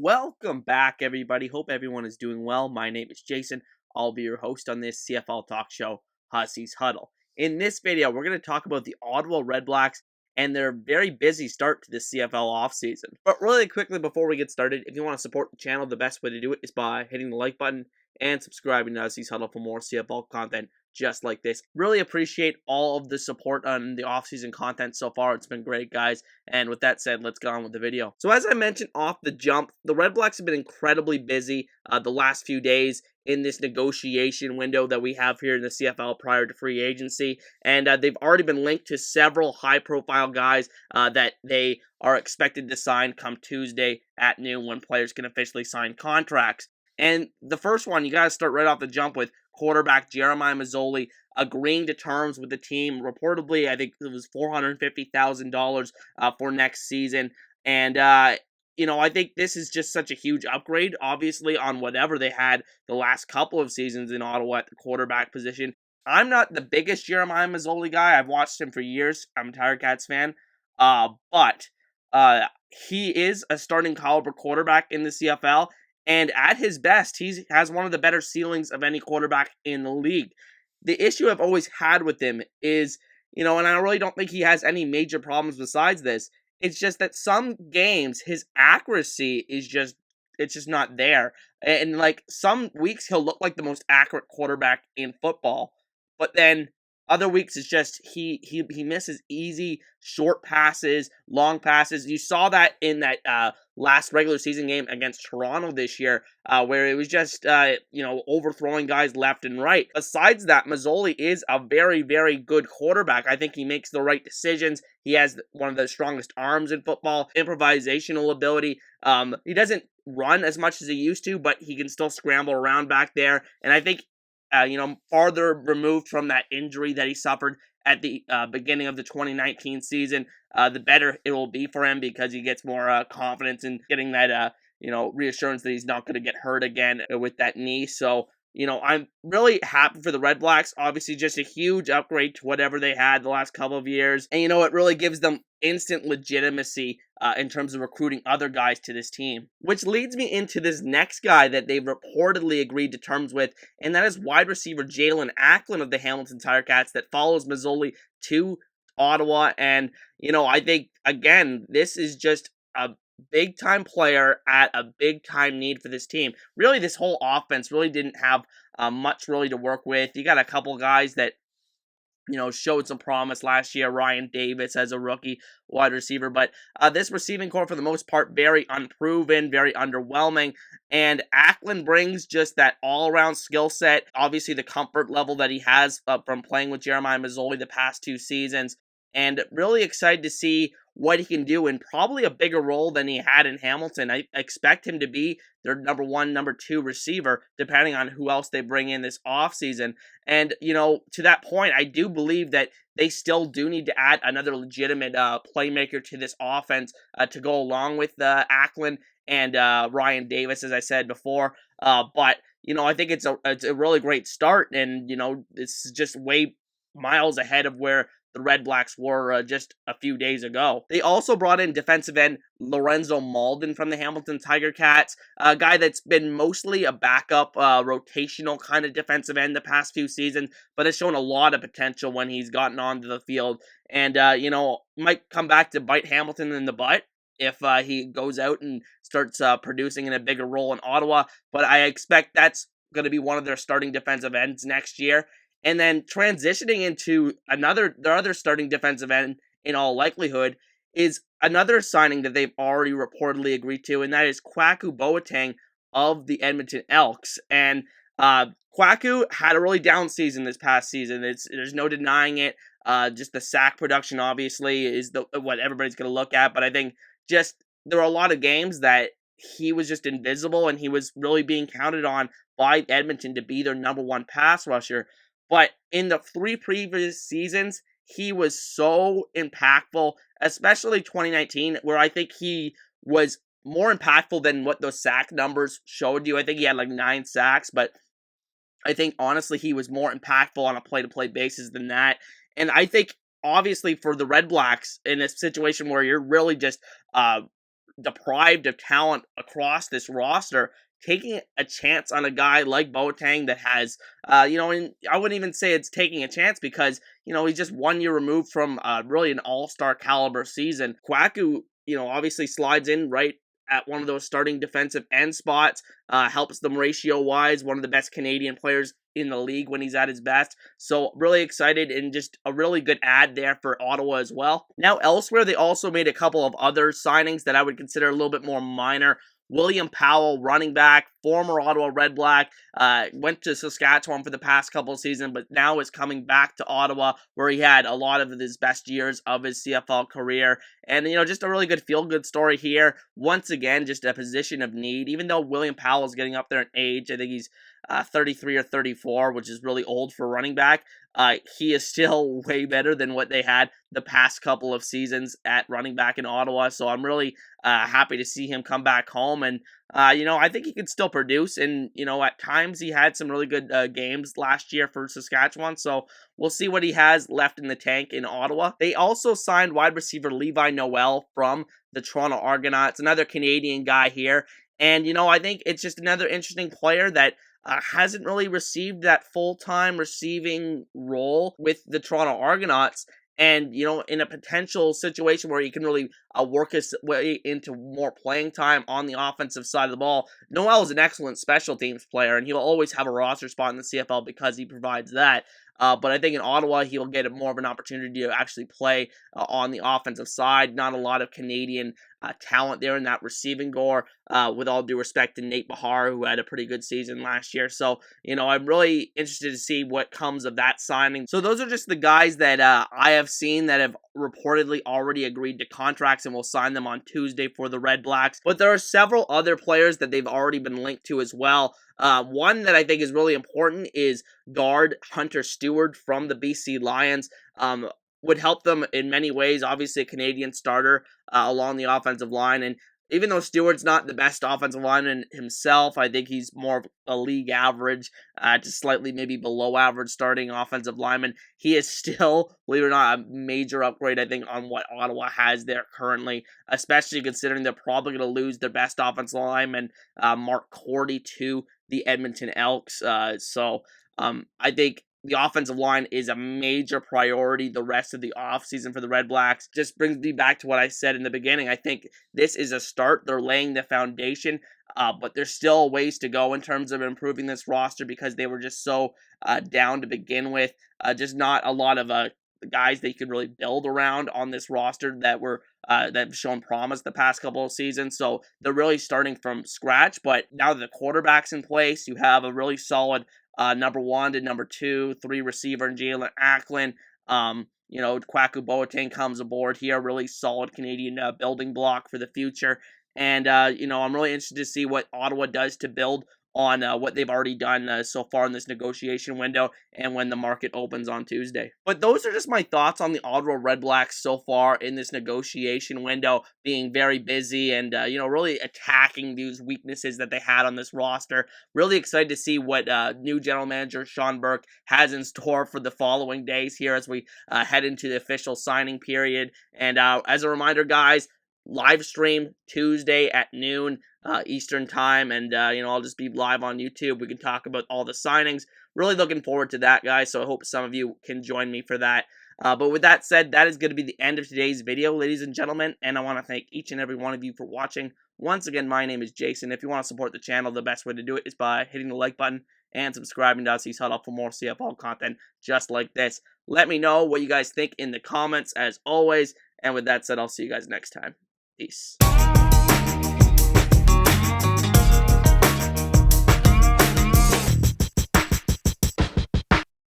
Welcome back, everybody. Hope everyone is doing well. My name is Jason. I'll be your host on this CFL talk show, Hussey's Huddle. In this video, we're going to talk about the Ottawa Redblacks and their very busy start to the CFL offseason. But really quickly before we get started, if you want to support the channel, the best way to do it is by hitting the like button and subscribing to Hussey's Huddle for more CFL content just like this. Really appreciate all of the support on the offseason content so far. It's been great, guys. And with that said, let's get on with the video. So as I mentioned off the jump, the Red Blacks have been incredibly busy the last few days in this negotiation window that we have here in the CFL prior to free agency. And they've already been linked to several high-profile guys that they are expected to sign come Tuesday at noon when players can officially sign contracts. And the first one, you got to start right off the jump with quarterback Jeremiah Masoli agreeing to terms with the team. Reportedly, I think it was $450,000 for next season. And, I think this is just such a huge upgrade, obviously, on whatever they had the last couple of seasons in Ottawa at the quarterback position. I'm not the biggest Jeremiah Masoli guy. I've watched him for years. I'm a Tiger Cats fan. But he is a starting caliber quarterback in the CFL. And at his best, he has one of the better ceilings of any quarterback in the league. The issue I've always had with him is, and I really don't think he has any major problems besides this. It's just that some games, his accuracy is it's just not there. And like some weeks, he'll look like the most accurate quarterback in football. But then other weeks, it's just he misses easy, short passes, long passes. You saw that in that last regular season game against Toronto this year, where it was just, overthrowing guys left and right. Besides that, Masoli is a very, very good quarterback. I think he makes the right decisions. He has one of the strongest arms in football, improvisational ability. He doesn't run as much as he used to, but he can still scramble around back there. And I think farther removed from that injury that he suffered at the beginning of the 2019 season, the better it will be for him because he gets more confidence in getting that, reassurance that he's not going to get hurt again with that knee. So, I'm really happy for the Red Blacks. Obviously, just a huge upgrade to whatever they had the last couple of years. And, it really gives them instant legitimacy in terms of recruiting other guys to this team. Which leads me into this next guy that they've reportedly agreed to terms with, and that is wide receiver Jalen Acklin of the Hamilton Tiger Cats that follows Masoli to Ottawa. And, I think, again, this is just a big-time player at a big-time need for this team. Really, this whole offense really didn't have much really to work with. You got a couple guys that showed some promise last year. Ryan Davis as a rookie wide receiver. But this receiving core, for the most part, very unproven, very underwhelming. And Acklin brings just that all-around skill set. Obviously, the comfort level that he has from playing with Jeremiah Masoli the past two seasons. And really excited to see what he can do in probably a bigger role than he had in Hamilton. I expect him to be their number one, number two receiver, depending on who else they bring in this offseason. And, to that point, I do believe that they still do need to add another legitimate playmaker to this offense to go along with Acklin and Ryan Davis, as I said before. But, I think it's a really great start, and, it's just way miles ahead of where the Red Blacks were just a few days ago. They also brought in defensive end Lorenzo Malden from the Hamilton Tiger Cats, a guy that's been mostly a backup, rotational kind of defensive end the past few seasons, but has shown a lot of potential when he's gotten onto the field. And, might come back to bite Hamilton in the butt if he goes out and starts producing in a bigger role in Ottawa. But I expect that's going to be one of their starting defensive ends next year. And then transitioning into their other starting defensive end, in all likelihood, is another signing that they've already reportedly agreed to, and that is Kwaku Boateng of the Edmonton Elks. And Kwaku had a really down season this past season. There's no denying it. Just the sack production, obviously, is what everybody's going to look at. But I think just there were a lot of games that he was just invisible, and he was really being counted on by Edmonton to be their number one pass rusher. But in the three previous seasons, he was so impactful, especially 2019, where I think he was more impactful than what those sack numbers showed you. I think he had like 9 sacks, but I think, honestly, he was more impactful on a play-to-play basis than that. And I think, obviously, for the Red Blacks, in a situation where you're really just deprived of talent across this roster, taking a chance on a guy like Boateng that has, and I wouldn't even say it's taking a chance because, he's just 1 year removed from really an all-star caliber season. Kwaku, obviously slides in right at one of those starting defensive end spots, helps them ratio-wise, one of the best Canadian players in the league when he's at his best. So really excited and just a really good ad there for Ottawa as well. Now elsewhere, they also made a couple of other signings that I would consider a little bit more minor. William Powell, running back, former Ottawa Redblack, went to Saskatchewan for the past couple of seasons, but now is coming back to Ottawa, where he had a lot of his best years of his CFL career. And, just a really good feel-good story here. Once again, just a position of need. Even though William Powell is getting up there in age, I think he's 33 or 34, which is really old for running back. He is still way better than what they had the past couple of seasons at running back in Ottawa. So I'm really happy to see him come back home. And, I think he can still produce. And, at times he had some really good games last year for Saskatchewan. So we'll see what he has left in the tank in Ottawa. They also signed wide receiver Levi Noel from the Toronto Argonauts, another Canadian guy here. And, I think it's just another interesting player that hasn't really received that full-time receiving role with the Toronto Argonauts. And, in a potential situation where he can really work his way into more playing time on the offensive side of the ball, Noel is an excellent special teams player, and he'll always have a roster spot in the CFL because he provides that. But I think in Ottawa, he'll get more of an opportunity to actually play on the offensive side. Not a lot of Canadian talent there in that receiving core, with all due respect to Nate Bahar, who had a pretty good season last year. So, I'm really interested to see what comes of that signing. So those are just the guys that I have seen that have reportedly already agreed to contracts and will sign them on Tuesday for the Red Blacks. But there are several other players that they've already been linked to as well. One that I think is really important is guard Hunter Stewart from the BC Lions. Would help them in many ways. Obviously, a Canadian starter along the offensive line. And even though Stewart's not the best offensive lineman himself, I think he's more of a league average, just slightly maybe below average starting offensive lineman. He is still, believe it or not, a major upgrade, I think, on what Ottawa has there currently, especially considering they're probably going to lose their best offensive lineman, Mark Cordy, to the Edmonton Elks. I think the offensive line is a major priority the rest of the offseason for the Red Blacks. Just brings me back to what I said in the beginning. I think this is a start. They're laying the foundation, but there's still ways to go in terms of improving this roster because they were just so down to begin with. Just not a lot of guys they could really build around on this roster that have shown promise the past couple of seasons. So they're really starting from scratch. But now that the quarterback's in place, you have a really solid number 1 to number 2, 3 receiver in Jalen Acklin. Kwaku Boateng comes aboard here, really solid Canadian building block for the future. And, I'm really interested to see what Ottawa does to build on what they've already done so far in this negotiation window and when the market opens on Tuesday. But those are just my thoughts on the Ottawa Redblacks so far in this negotiation window, being very busy and, really attacking these weaknesses that they had on this roster. Really excited to see what new general manager Sean Burke has in store for the following days here as we head into the official signing period. And as a reminder, guys, live stream Tuesday at noon Eastern time, and I'll just be live on YouTube. We can talk about all the signings. Really looking forward to that, guys, so I hope some of you can join me for that. But with that said, that is going to be the end of today's video, ladies and gentlemen, and I want to thank each and every one of you for watching. Once again, my name is Jason. If you want to support the channel, the best way to do it is by hitting the like button and subscribing to Huddle Up for more CFL content just like this. Let me know what you guys think in the comments, as always, and with that said, I'll see you guys next time. Peace.